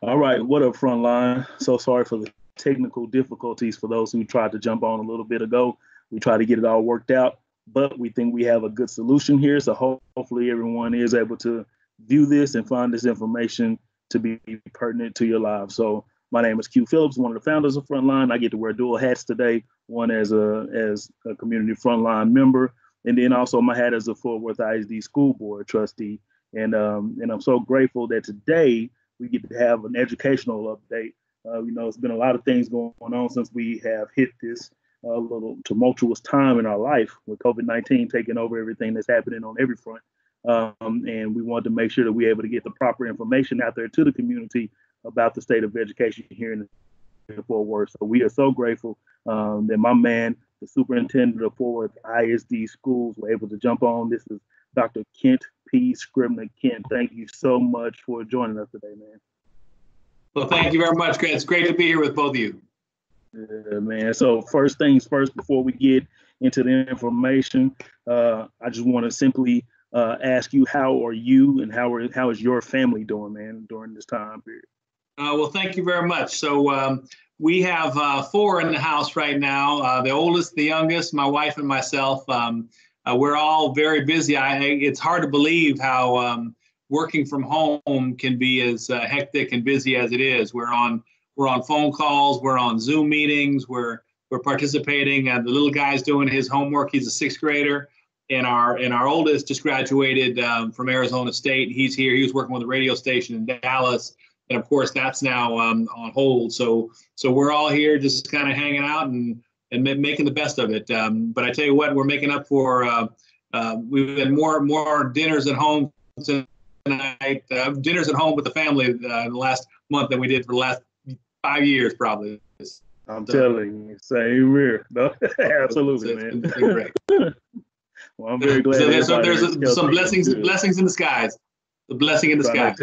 All right, what up, Frontline? So sorry for the technical difficulties for those who tried to jump on a little bit ago. We tried to get it all worked out, but we think we have a good solution here. So hopefully everyone is able to view this and find this information to be pertinent to your lives. So my name is Q Phillips, one of the founders of Frontline. I get to wear dual hats today, one as a community Frontline member, and then also my hat as a Fort Worth ISD school board trustee. And I'm so grateful that today we get to have an educational update. It's been a lot of things going on since we have hit this little tumultuous time in our life with COVID-19 taking over everything that's happening on every front. And we wanted to make sure that we're able to get the proper information out there to the community about the state of education here in the Fort Worth. So we are so grateful that my man, the superintendent of Fort Worth ISD schools, were able to jump on. This is Dr. Kent P. Scribner. Kent, thank you so much for joining us today, man. Well, thank you very much. It's great to be here with both of you. Yeah, man. So first things first, before we get into the information, I just want to simply ask you, how are you and how is your family doing, man, during this time period? Well, thank you very much. So we have four in the house right now. The oldest, the youngest, my wife and myself. We're all very busy. It's hard to believe how working from home can be as hectic and busy as it is. We're on phone calls, we're on Zoom meetings, we're participating. The little guy's doing his homework. He's a sixth grader, and our oldest just graduated from Arizona State. He's here. He was working with a radio station in Dallas, and of course that's now on hold. So we're all here just kind of hanging out and making the best of it. But I tell you what, we're making up for. We've had more dinners at home tonight. Dinners at home with the family in the last month than we did for the last 5 years, probably. I'm telling you, same here. No, absolutely, man. It's been great. Well, I'm very glad. So there's some blessings in the skies. The blessing in the sky.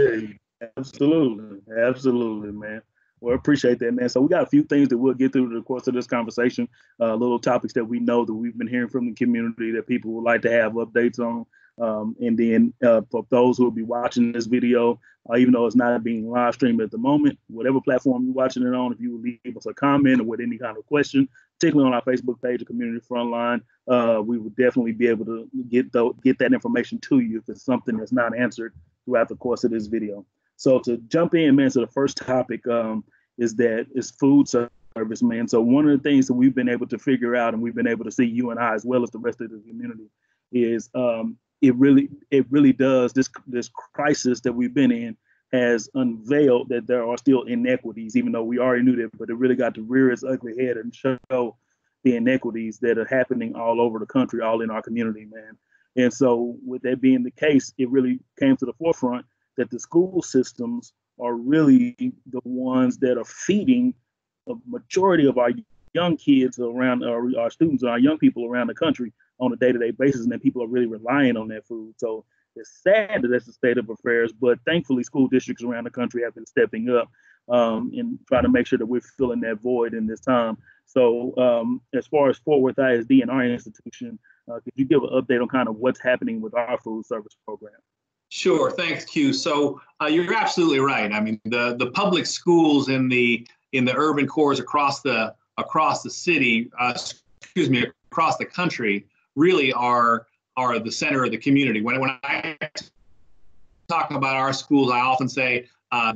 Absolutely, man. Well, I appreciate that, man. So we got a few things that we'll get through the course of this conversation, little topics that we know that we've been hearing from the community that people would like to have updates on. And then for those who will be watching this video, even though it's not being live streamed at the moment, whatever platform you're watching it on, if you would leave us a comment or with any kind of question, particularly on our Facebook page, the Community Frontline, we would definitely be able to get that information to you if it's something that's not answered throughout the course of this video. So to jump in, man, so the first topic is food service, man. So one of the things that we've been able to figure out, and we've been able to see, you and I, as well as the rest of the community, is it really does, this crisis that we've been in has unveiled that there are still inequities, even though we already knew that, but it really got to rear its ugly head and show the inequities that are happening all over the country, all in our community, man. And so with that being the case, it really came to the forefront that the school systems are really the ones that are feeding a majority of our young kids around, our students and our young people around the country on a day-to-day basis, and that people are really relying on that food. So it's sad that that's the state of affairs, but thankfully school districts around the country have been stepping up and trying to make sure that we're filling that void in this time. So as far as Fort Worth ISD and our institution, could you give an update on kind of what's happening with our food service program? Sure, thanks, Q. So you're absolutely right. I mean, the public schools in the urban cores across the city, across the country, really are the center of the community. When I talk about our schools, I often say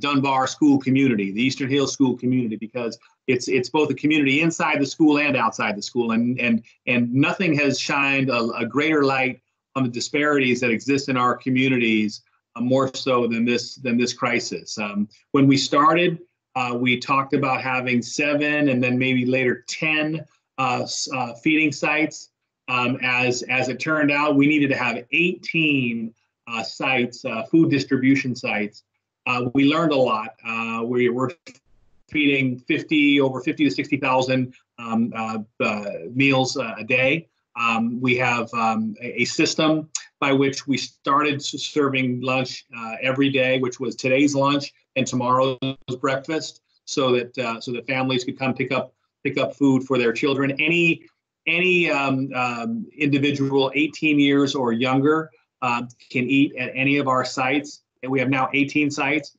Dunbar school community, the Eastern Hills school community, because it's both a community inside the school and outside the school, and nothing has shined a greater light on the disparities that exist in our communities, more so than this crisis. When we started, we talked about having 7 and then maybe later 10 feeding sites. As it turned out, we needed to have 18 sites, food distribution sites. We learned a lot. We were feeding over 50 to 60,000 meals a day. We have a system by which we started serving lunch every day, which was today's lunch and tomorrow's breakfast, so that families could come pick up food for their children. Any individual 18 years or younger can eat at any of our sites, and we have now 18 sites.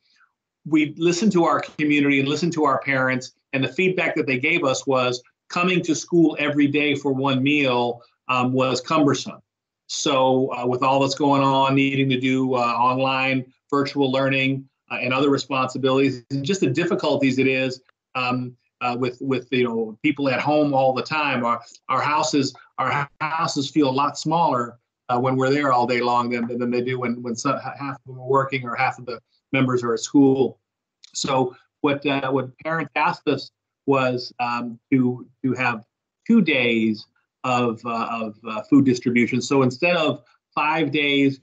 we listened to our community and listened to our parents, and the feedback that they gave us was coming to school every day for one meal was cumbersome. So with all that's going on, needing to do online virtual learning and other responsibilities, and just the difficulties it is with people at home all the time, our houses feel a lot smaller when we're there all day long than they do when half of them are working or half of the members are at school. So what parents asked us was to have 2 days of food distribution. So instead of 5 days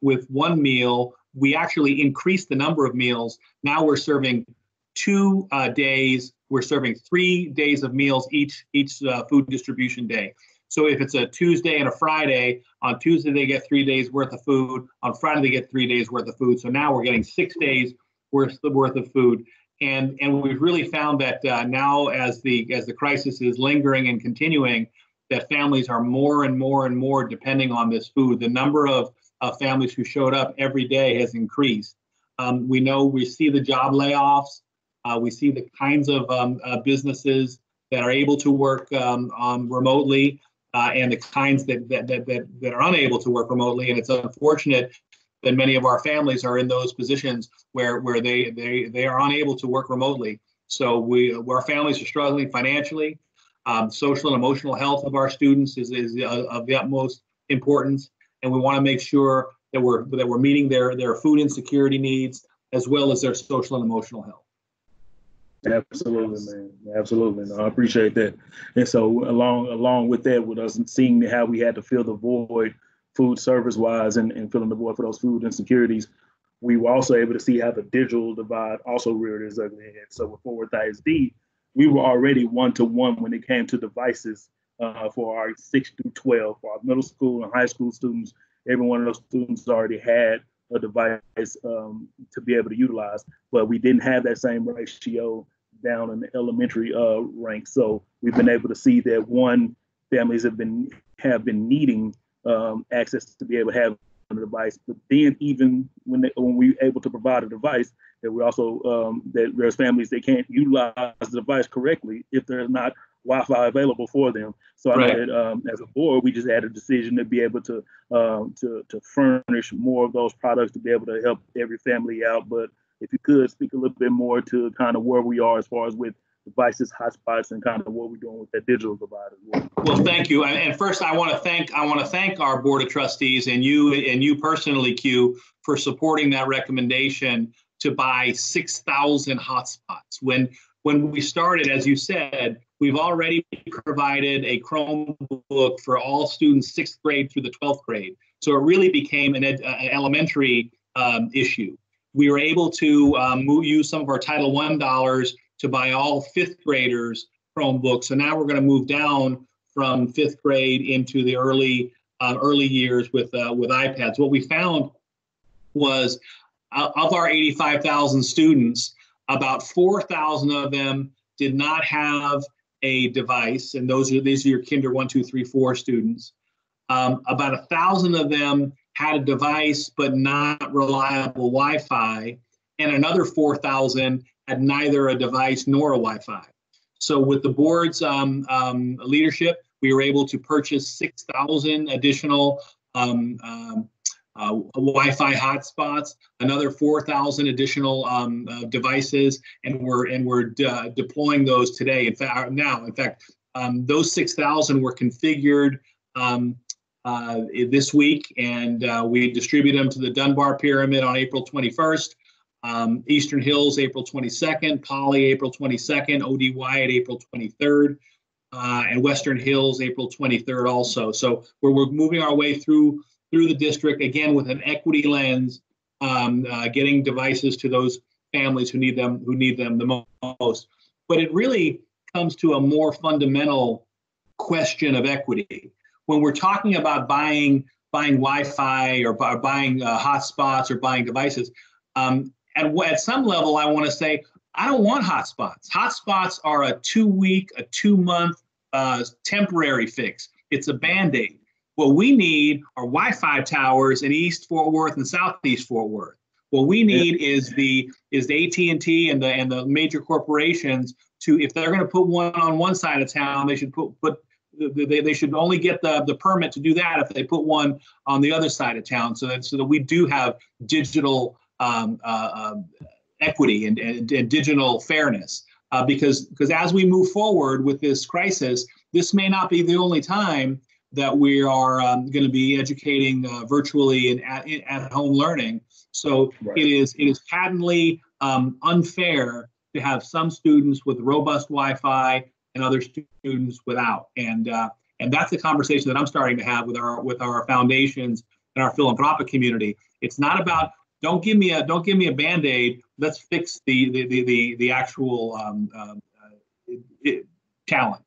with one meal, we actually increased the number of meals. Now we're serving 2 days. We're serving 3 days of meals each food distribution day. So if it's a Tuesday and a Friday, on Tuesday they get 3 days worth of food. On Friday they get 3 days worth of food. So now we're getting 6 days worth of food. And we've really found that now as the crisis is lingering and continuing, that families are more and more depending on this food. The number of families who showed up every day has increased. We see the job layoffs. We see the kinds of businesses that are able to work remotely and the kinds that are unable to work remotely. And it's unfortunate that many of our families are in those positions where they are unable to work remotely. So our families are struggling financially. Social and emotional health of our students is of the utmost importance, and we want to make sure that we're meeting their food insecurity needs as well as their social and emotional health. Absolutely, man. Absolutely. No, I appreciate that. And so along with that, with us seeing how we had to fill the void food service wise and filling the void for those food insecurities, we were also able to see how the digital divide also reared its ugly head. So with FWISD, we were already 1-to-1 when it came to devices for our 6 through 12, for our middle school and high school students. Every one of those students already had a device to be able to utilize, but we didn't have that same ratio down in the elementary ranks. So we've been able to see that families have been needing access to be able to have a device, but then even when we're able to provide a device, that we also that there's families that can't utilize the device correctly if there's not Wi-Fi available for them. So I know that as a board, we just had a decision to be able to furnish more of those products to be able to help every family out. But if you could speak a little bit more to kind of where we are as far as with devices, hotspots, and kind of what we're doing with that digital divide as well. Well, thank you. And first, I want to thank our board of trustees and you personally, Q, for supporting that recommendation to buy 6,000 hotspots. When we started, as you said, we've already provided a Chromebook for all students 6th grade through the 12th grade. So it really became an elementary issue. We were able to use some of our Title I dollars to buy all 5th graders Chromebooks. So now we're going to move down from 5th grade into the early years with iPads. What we found was of our 85,000 students, about 4,000 of them did not have a device, and these are your Kinder 1, 2, 3, 4 students. About 1,000 of them had a device but not reliable Wi-Fi, and another 4,000 had neither a device nor a Wi-Fi. So with the board's leadership, we were able to purchase 6,000 additional Wi-Fi hotspots, another 4,000 additional devices, and we're deploying those today. In fact, those 6,000 were configured this week, and we distribute them to the Dunbar Pyramid on April 21st. Eastern Hills, April 22nd, Poly, April 22nd, OD Wyatt, April 23rd, and Western Hills, April 23rd also. So we're moving our way through the district, again, with an equity lens, getting devices to those families who need them the most. But it really comes to a more fundamental question of equity. When we're talking about buying Wi-Fi or buying hotspots or buying devices, at some level, I want to say, I don't want hotspots. Hotspots are a 2-week, a 2-month temporary fix. It's a Band-Aid. What we need are Wi-Fi towers in East Fort Worth and Southeast Fort Worth. What we need is the AT&T and the major corporations to, if they're going to put one on one side of town, they should they should only get the permit to do that if they put one on the other side of town, so that we do have digital equity and digital fairness. Because as we move forward with this crisis, this may not be the only time that we are going to be educating virtually and at home learning. So right. It is patently unfair to have some students with robust Wi-Fi and other students without. And that's the conversation that I'm starting to have with our foundations and our philanthropic community. It's not about don't give me a Band-Aid. Let's fix the actual challenge.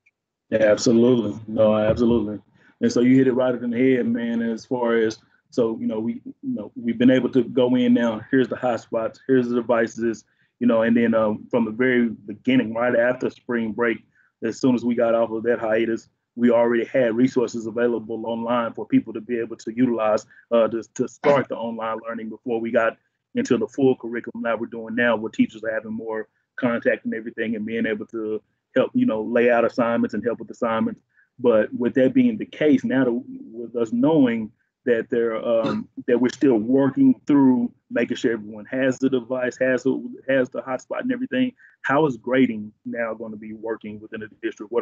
Yeah, absolutely. No, absolutely. And so you hit it right in the head, man. As far as we've been able to go in now. Here's the hotspots. Here's the devices. And then from the very beginning, right after spring break, as soon as we got off of that hiatus, we already had resources available online for people to be able to utilize to start the online learning before we got into the full curriculum that we're doing now, where teachers are having more contact and everything and being able to help, lay out assignments and help with assignments. But with that being the case, now with us knowing that that we're still working through making sure everyone has the device, has the hotspot and everything, how is grading now going to be working within the district?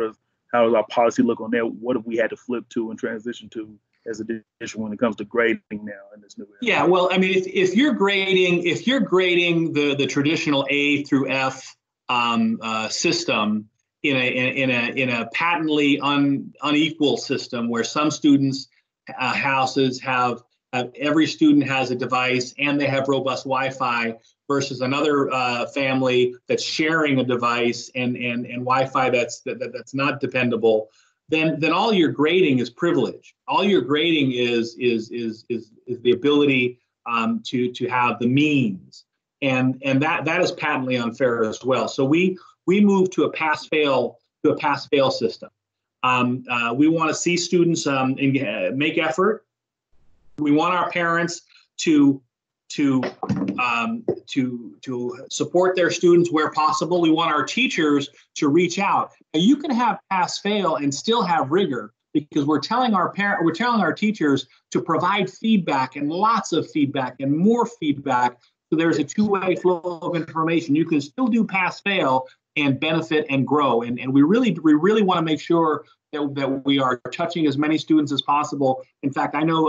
How does our policy look on that? What have we had to flip to and transition to as a district when it comes to grading now in this new era? Yeah, well, I mean, if you're grading the traditional A through F system in a patently unequal system where some students' houses have every student has a device and they have robust Wi-Fi versus another family that's sharing a device and Wi-Fi that's not dependable, then all your grading is privilege. All your grading is the ability to have the means, and that is patently unfair as well. So we moved to a pass-fail system. We want to see students make effort. We want our parents to support their students where possible. We want our teachers to reach out. Now, you can have pass-fail and still have rigor, because we're telling our teachers to provide feedback and lots of feedback and more feedback. So there's a two-way flow of information. You can still do pass-fail and benefit and grow. And we really want to make sure that we are touching as many students as possible. In fact, I know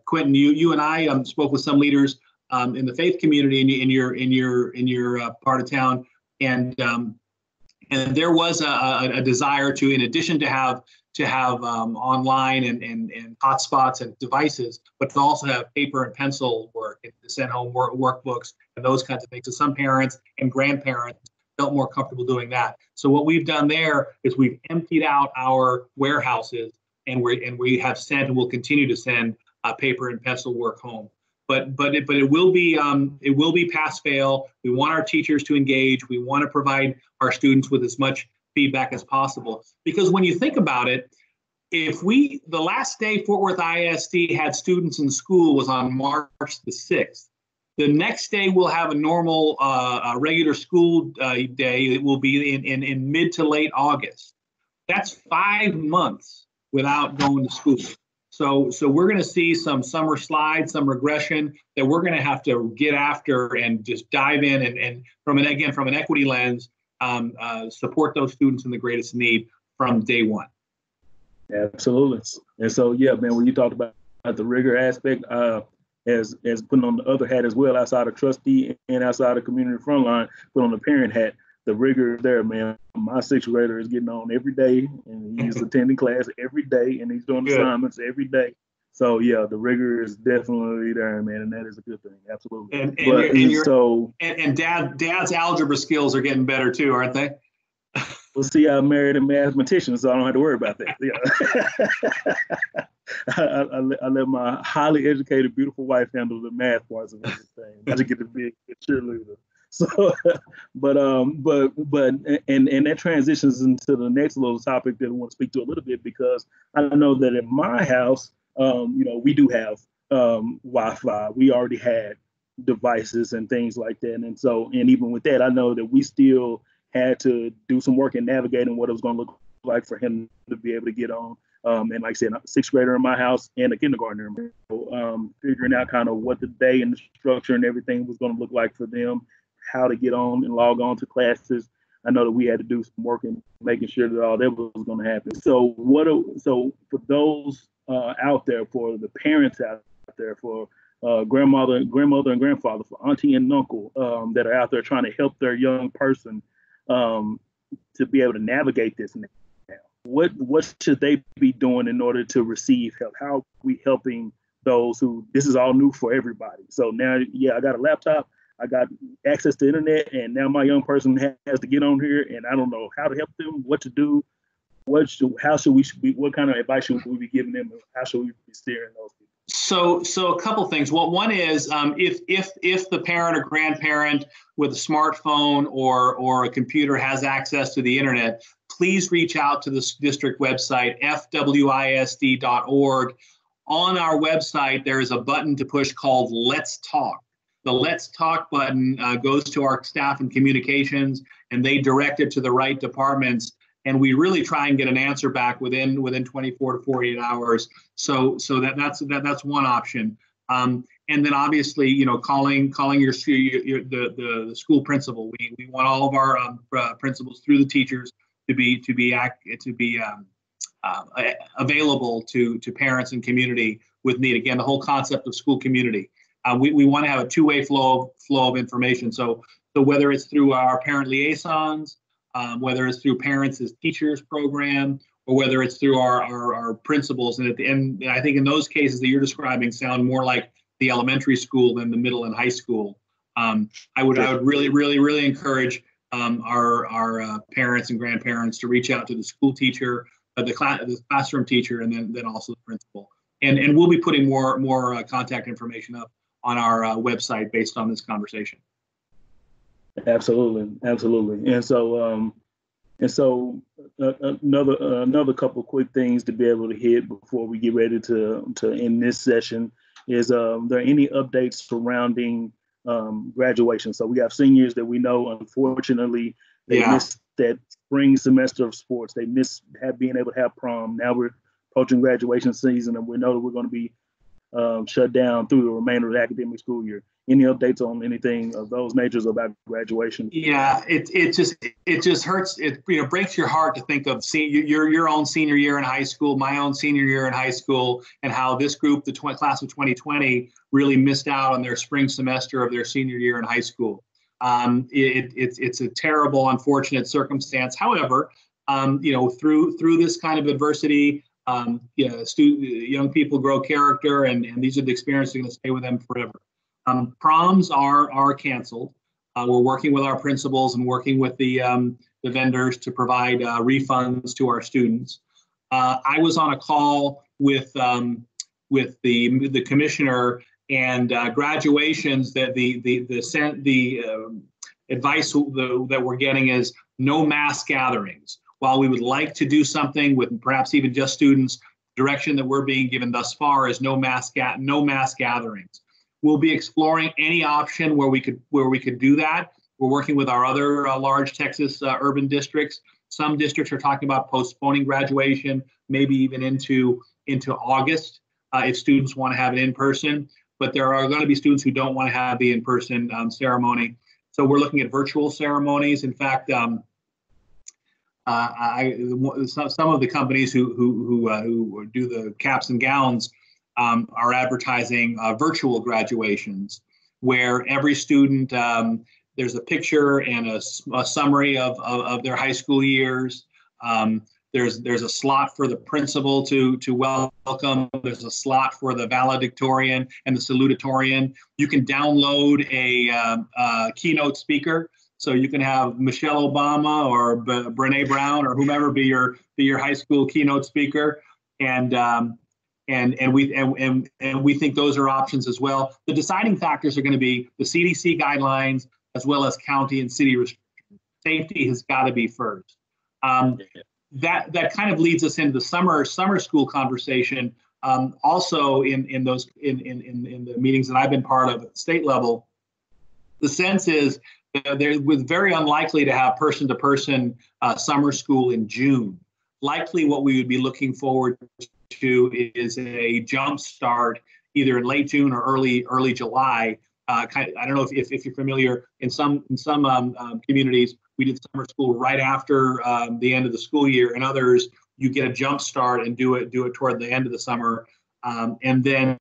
Quinton, you and I spoke with some leaders in the faith community in your part of town, and there was a desire to, in addition to have online and hotspots and devices, but to also have paper and pencil work and to send home workbooks and those kinds of things. So some parents and grandparents felt more comfortable doing that. So what we've done there is we've emptied out our warehouses, and we have sent and will continue to send paper and pencil work home. But it will be pass-fail. We want our teachers to engage. We want to provide our students with as much feedback as possible. Because when you think about it, the last day Fort Worth ISD had students in school was on March the 6th. The next day we'll have a normal regular school day. It will be in mid to late August. That's 5 months without going to school. So we're going to see some summer slide, some regression that we're going to have to get after and just dive in and from an equity lens, support those students in the greatest need from day one. Absolutely. And so, yeah, man, when you talked about the rigor aspect, as putting on the other hat as well, outside of trustee and outside of community frontline, put on the parent hat, the rigor there, man. My sixth grader is getting on every day, and he's attending class every day, and he's doing assignments every day. So yeah, the rigor is definitely there, man, and that is a good thing. Absolutely. And dad's algebra skills are getting better too, aren't they? We'll see. I'm married a mathematician, so I don't have to worry about that. Yeah. I let my highly educated, beautiful wife handle the math parts of everything. I just get to be a cheerleader. So, but that transitions into the next little topic that I want to speak to a little bit, because I know that in my house, we do have Wi-Fi. We already had devices and things like that. And so, and even with that, I know that we still had to do some work in navigating what it was going to look like for him to be able to get on. And like I said, a sixth grader in my house and a kindergartner in my house. Figuring out kind of what the day and the structure and everything was going to look like for them, how to get on and log on to classes. I know that we had to do some work in making sure that all that was going to happen. So so for those out there, for the parents out there, for grandmother and grandfather, for auntie and uncle that are out there trying to help their young person to be able to navigate this now. What should they be doing in order to receive help? How are we helping those who this is all new for everybody? So now, yeah, I got a laptop, I got access to internet, and now my young person has to get on here, and I don't know how to help them, what to do, what kind of advice should we be giving them, how should we be steering those people? So a couple things. Well, one is if the parent or grandparent with a smartphone or a computer has access to the internet, please reach out to the district website, FWISD.org. On our website, there is a button to push called Let's Talk. The Let's Talk button goes to our staff and communications, and they direct it to the right departments. And we really try and get an answer back within 24 to 48 hours. So that's one option. And then obviously, you know, calling the school principal. We want all of our principals through the teachers to be available to parents and community with need. Again, the whole concept of school community. We want to have a two-way flow of information. So whether it's through our parent liaisons, whether it's through Parents as Teachers program, or whether it's through our principals. And at the end, I think in those cases that you're describing sound more like the elementary school than the middle and high school. I would really encourage our parents and grandparents to reach out to the school teacher, the classroom teacher, and then also the principal. And we'll be putting more contact information up on our website based on this conversation. Absolutely. And so another couple quick things to be able to hit before we get ready to end this session is there any updates surrounding graduation? So we have seniors that we know, unfortunately, they missed that spring semester of sports. They missed being able to have prom. Now we're approaching graduation season, and we know that we're going to be shut down through the remainder of the academic school year. Any updates on anything of those natures about graduation? Yeah, it just hurts. It breaks your heart to think of your own senior year in high school, my own senior year in high school, and how this group, the class of 2020, really missed out on their spring semester of their senior year in high school. It's a terrible, unfortunate circumstance. However, through this kind of adversity, young people grow character, and these are the experiences that are going to stay with them forever. Proms are canceled. We're working with our principals and working with the vendors to provide refunds to our students. I was on a call with the commissioner, and graduations that the advice that we're getting is no mass gatherings. While we would like to do something with perhaps even just students, direction that we're being given thus far is no mass gatherings. We'll be exploring any option where we could do that. We're working with our other large Texas urban districts. Some districts are talking about postponing graduation, maybe even into August, if students want to have it in person. But there are going to be students who don't want to have the in-person ceremony. So we're looking at virtual ceremonies. In fact, some of the companies who do the caps and gowns are advertising virtual graduations, where every student, there's a picture and a summary of their high school years. There's a slot for the principal to welcome. There's a slot for the valedictorian and the salutatorian. You can download a keynote speaker. So you can have Michelle Obama or Brene Brown or whomever be your high school keynote speaker, and we think those are options as well. The deciding factors are going to be the CDC guidelines as well as county and city restrictions. Safety has got to be first. That kind of leads us into the summer school conversation. Also in the meetings that I've been part of at the state level, the sense is that they're very unlikely to have person-to-person summer school in June. Likely what we would be looking forward to is a jump start either in late June or early July. I don't know if you're familiar, in some communities, we did summer school right after the end of the school year. In others, you get a jump start and do it toward the end of the summer. And then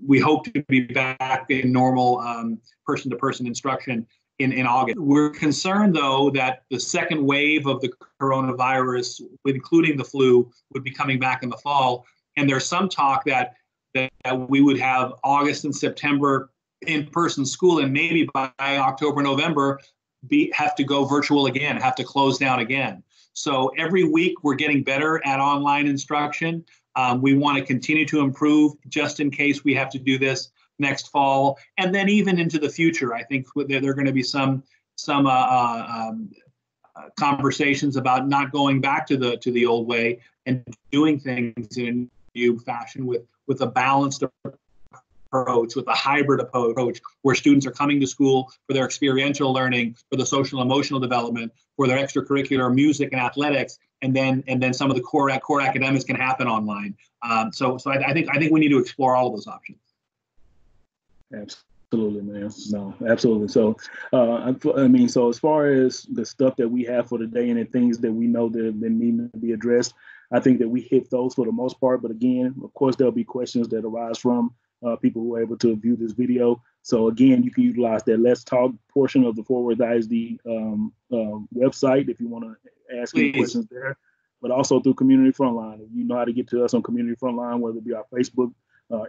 we hope to be back in normal person-to-person instruction in August. We're concerned, though, that the second wave of the coronavirus, including the flu, would be coming back in the fall. And there's some talk that we would have August and September in-person school, and maybe by October, November, have to go virtual again, have to close down again. So every week we're getting better at online instruction. We want to continue to improve just in case we have to do this next fall, and then even into the future. I think there are going to be some conversations about not going back to the old way and doing things in a new fashion with a balanced approach, with a hybrid approach, where students are coming to school for their experiential learning, for the social emotional development, for their extracurricular music and athletics, and then some of the core academics can happen online. So I think we need to explore all of those options. Absolutely, man. No, absolutely. So, I mean, so as far as the stuff that we have for today and the things that we know that have been needing to be addressed, I think that we hit those for the most part. But again, of course, there'll be questions that arise from people who are able to view this video. So again, you can utilize that Let's Talk portion of the FWISD website if you want to ask any questions there, but also through Community Frontline. If you know how to get to us on Community Frontline, whether it be our Facebook,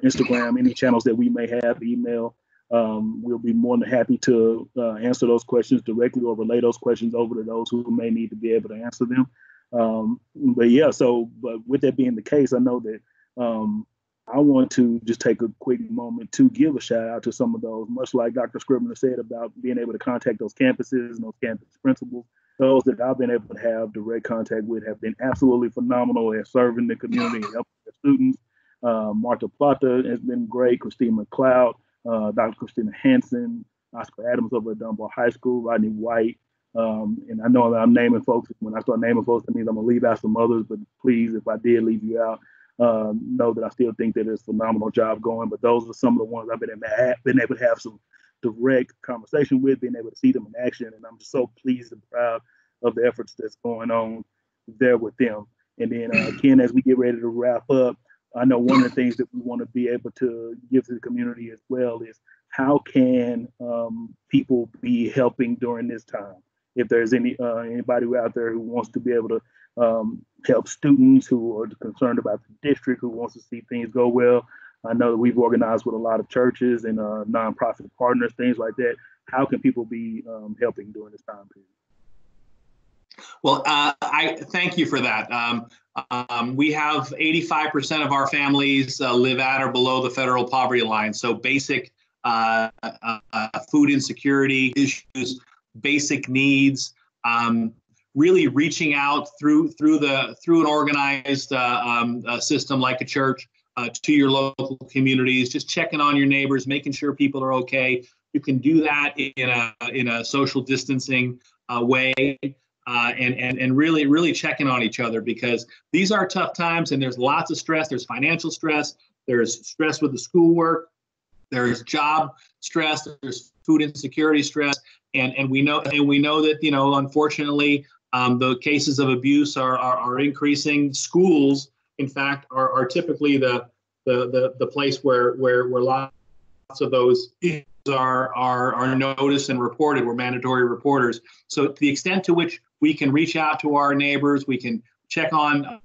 Instagram, any channels that we may have, email, we'll be more than happy to answer those questions directly or relay those questions over to those who may need to be able to answer them. But with that being the case, I know that I want to just take a quick moment to give a shout out to some of those, much like Dr. Scribner said about being able to contact those campuses and those campus principals. Those that I've been able to have direct contact with have been absolutely phenomenal at serving the community and helping the students. Martha Plata has been great, Christine McLeod, Dr. Christina Hansen, Oscar Adams over at Dunbar High School, Rodney White. And I know that I'm naming folks. When I start naming folks, that means I'm going to leave out some others, but please, if I did leave you out, know that I still think that it's a phenomenal job going. But those are some of the ones I've been able to have some direct conversation with, being able to see them in action. And I'm just so pleased and proud of the efforts that's going on there with them. And then, Ken, as we get ready to wrap up, I know one of the things that we want to be able to give to the community as well is how can people be helping during this time? If there's anybody out there who wants to be able to help students who are concerned about the district, who wants to see things go well. I know that we've organized with a lot of churches and nonprofit partners, things like that. How can people be helping during this time period? Well, I thank you for that. We have 85% of our families live at or below the federal poverty line. So basic food insecurity issues, basic needs, really reaching out through an organized system like a church to your local communities, just checking on your neighbors, making sure people are okay. You can do that in a social distancing way. And really checking on each other, because these are tough times and there's lots of stress. There's financial stress. There's stress with the schoolwork. There's job stress. There's food insecurity stress. And we know that, unfortunately, the cases of abuse are increasing. Schools, in fact, are typically the place where lots of those are noticed and reported. We're mandatory reporters. So to the extent to which we can reach out to our neighbors, we can check on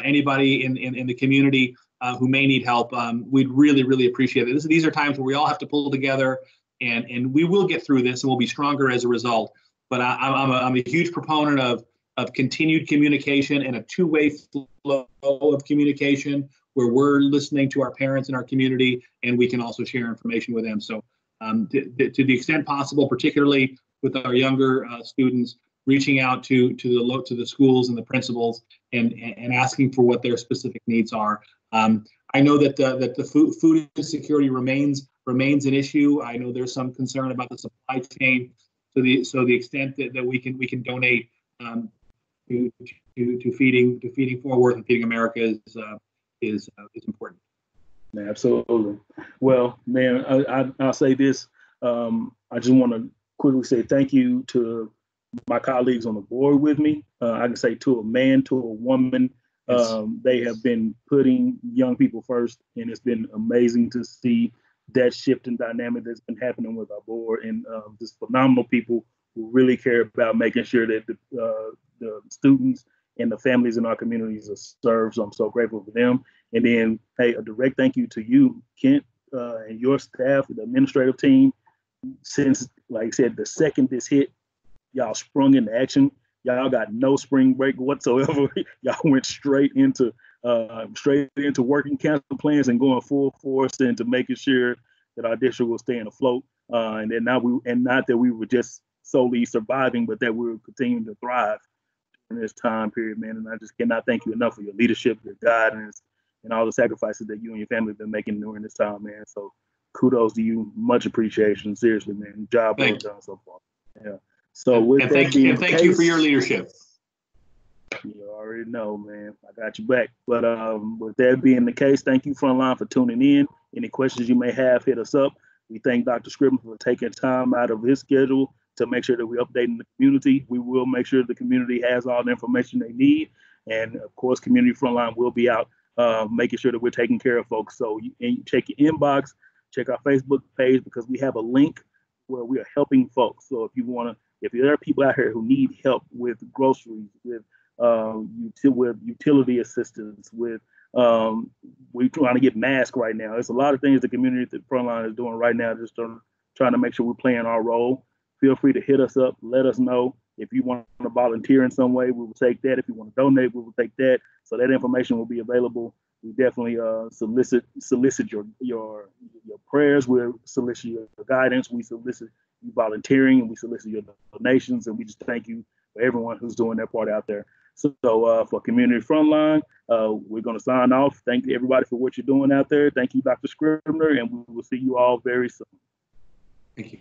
anybody in the community who may need help. We'd really appreciate it. These are times where we all have to pull together, and we will get through this, and we'll be stronger as a result. But I'm a huge proponent of continued communication and a two-way flow of communication, where we're listening to our parents in our community, and we can also share information with them. So to the extent possible, particularly with our younger students, reaching out to the schools and the principals and asking for what their specific needs are. I know that the food insecurity remains an issue. I know there's some concern about the supply chain. So the extent that we can donate to feeding Fort Worth and feeding America is important. Absolutely. Well, man, I'll say this. I just want to quickly say thank you to my colleagues on the board with me. I can say to a man, to a woman, they have been putting young people first, and it's been amazing to see that shift in dynamic that's been happening with our board, and just phenomenal people who really care about making sure that the students and the families in our communities are served. So I'm so grateful for them. And then, hey, a direct thank you to you, Kent, and your staff, the administrative team. Since, like I said, the second this hit, y'all sprung into action. Y'all got no spring break whatsoever. Y'all went straight into working council plans and going full force into making sure that our district was staying afloat. And then not that we were just solely surviving, but that we were continuing to thrive in this time period, man. And I just cannot thank you enough for your leadership, your guidance, and all the sacrifices that you and your family have been making during this time, man. So kudos to you. Much appreciation. Seriously, man. Job well done so far. Yeah. So thank you for your leadership. You already know, man. I got you back. But with that being the case, thank you, Frontline, for tuning in. Any questions you may have, hit us up. We thank Dr. Scribner for taking time out of his schedule to make sure that we're updating the community. We will make sure the community has all the information they need. And of course, Community Frontline will be out making sure that we're taking care of folks. So you check your inbox, check our Facebook page, because we have a link where we are helping folks. So if there are people out here who need help with groceries, with utility assistance, with we're trying to get masks right now. There's a lot of things the community at the Frontline is doing right now, just trying to make sure we're playing our role. Feel free to hit us up, let us know. If you want to volunteer in some way, we will take that. If you want to donate, we will take that. So that information will be available. We definitely solicit your prayers. We'll solicit your guidance. We solicit you volunteering, and we solicit your donations. And we just thank you for everyone who's doing their part out there. So for Community Frontline, we're going to sign off. Thank you, everybody, for what you're doing out there. Thank you, Dr. Scribner, and we will see you all very soon. Thank you.